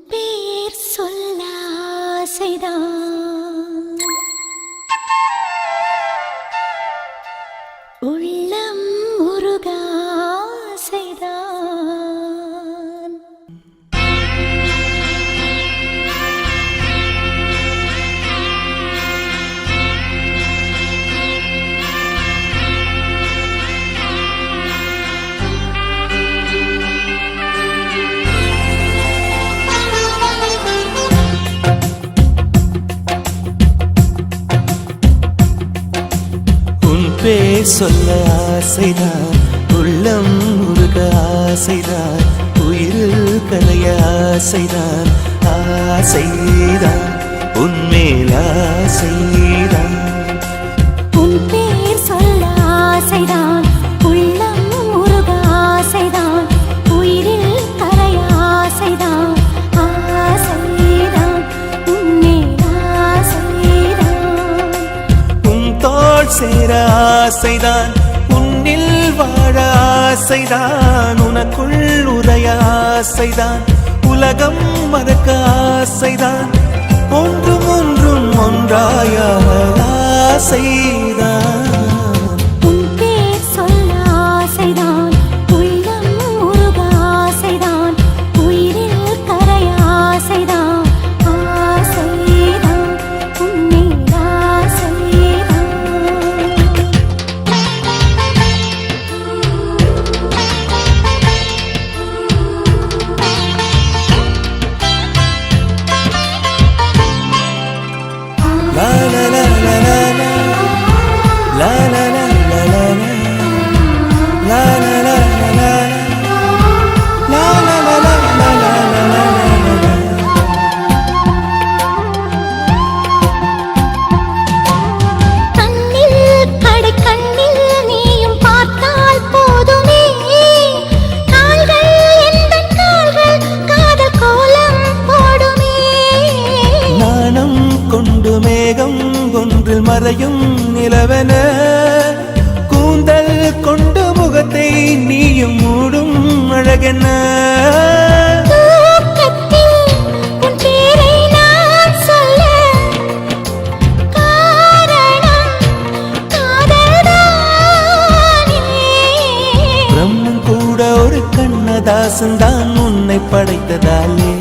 பேர் சொல்ல ஆசைதான் உள்ளம் உருக ஆசைதான் பேர் சொல்ல ஆசைதான் உள்ளம் உருக ஆசைதான் உயிரில் கலைய ஆசைதான் ஆசைதான் உன்மேல் ஆசைதான் உன் பேர் சொல்ல ஆசைதான் உள்ளம் உருக ஆசைதான் உயிரில் கலைய ஆசைதான் ஆசைதான் உன்மேல் ஆசைதான் உன் தோள் சேர ஆசைதான் உன்னில் வாழ ஆசைதான் உனக்குள் உரைய ஆசைதான் உலகம் மறக்க ஆசைதான் ஒன்றும் ஒன்றும் ஒன்றாய ஆசைதான் உன் பேர் சொல்ல ஆசைதான் உள்ளம் உருக ஆசைதான் உயிரில் கரைய ஆசைதான் ஆசைதான் உன்மேல் ஆசைதான் la la la la la la la la la la la la la la கண்ணில் கடை கண்ணில் நீயும் பார்த்தால் போதுமே கால்கள் எந்தன் கால்கள் காதல் கோலம் போடுமே நாணம் கொண்டு மேகம் ஒன்றில் மறையும் நிலவென கூந்தல் கொண்டு முகத்தை நீயும் மூடும் அழகென தூக்கத்தில் உன் பேரை நான் சொல்ல காரணம் காதல்தானே பிரம்மன் கூட ஒரு கண்ணதாசன் தான் உன்னை படைத்ததாலே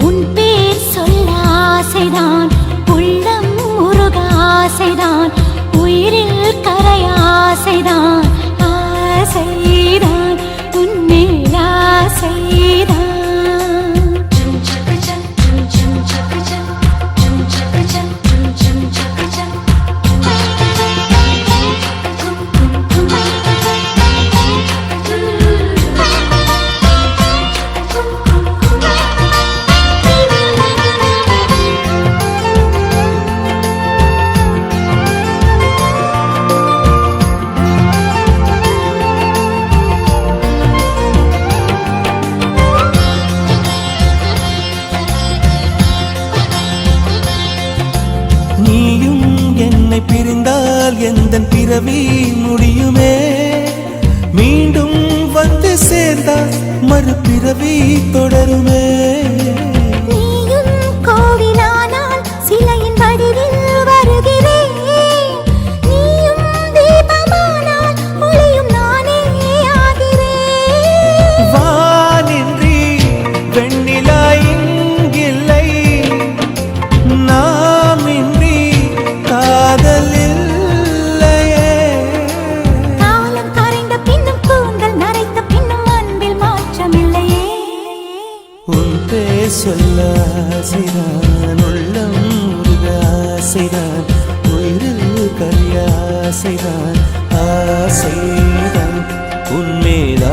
உன் பேர் சொல்ல ஆசைதான் உள்ளம் உருக ஆசைதான் உயிரில் கரைய ஆசைதான் ஆசைதான் உன்மேல் ஆசைதான் நீயும் என்னை பிரிந்தால் எந்தன் பிறவி முடியுமே மீண்டும் வந்து சேர்ந்தால் மறுபிறவி தொடருமே நீயும் கோவிலானால் சிலையின் வடிவில் வருகிறேன் நீயும் தீபமானால் ஒளியும் நானே ஆகிறேன் வானின்றி வெண்ணிலா இங்கில்லை நாமின்றி காதல் இல்லையே காலம் கரைந்த பின்னும் கூந்தல் நரைத்த பின்னும் அன்பில் மாற்றமில்லையே உன் பேர் சொல்ல ஆசைதான் உள்ளம் உருக ஆசைதான் உயிரில் கரிய ஆசைதான் ஆசைதான் உன்மேல்